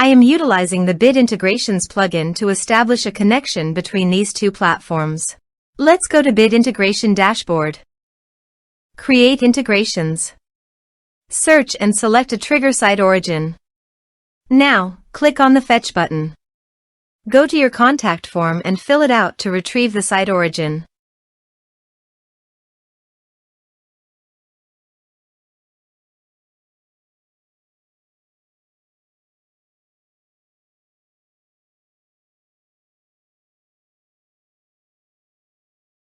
I am utilizing the Bid Integrations plugin to establish a connection between these two platforms. Let's go to Bid Integration Dashboard. Create integrations. Search and select a trigger SiteOrigin. Now, click on the Fetch button. Go to your contact form and fill it out to retrieve the SiteOrigin.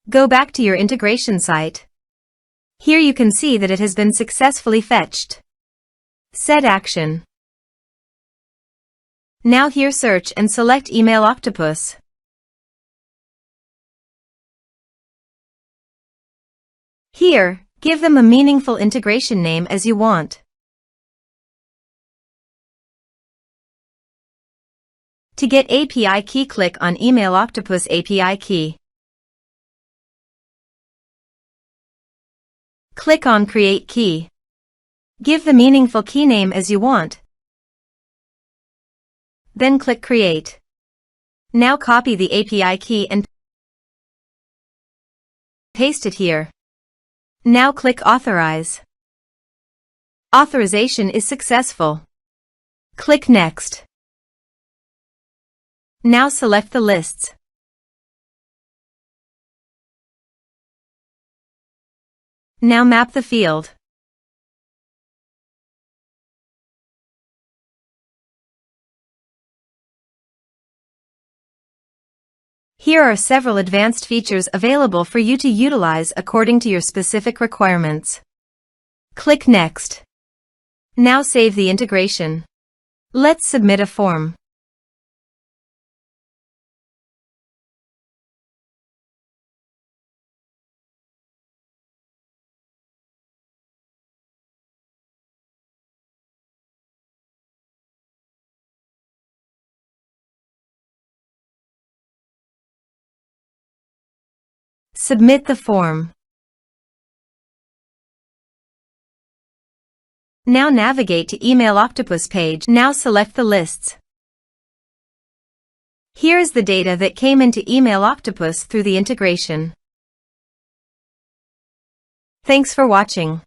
Go back to your integration site. Here you can see that it has been successfully fetched. Set action. Now here search and select Email Octopus. Here, give them a meaningful integration name as you want. To get API key, click on Email Octopus API key. Click on Create Key. Give the meaningful key name as you want. Then click Create. Now copy the API key and paste it here. Now click Authorize. Authorization is successful. Click Next. Now select the lists. Now map the field. Here are several advanced features available for you to utilize according to your specific requirements. Click Next. Now save the integration. Let's submit a form. Submit the form. Now navigate to Email Octopus page. Now select the lists. Here is the data that came into Email Octopus through the integration. Thanks for watching.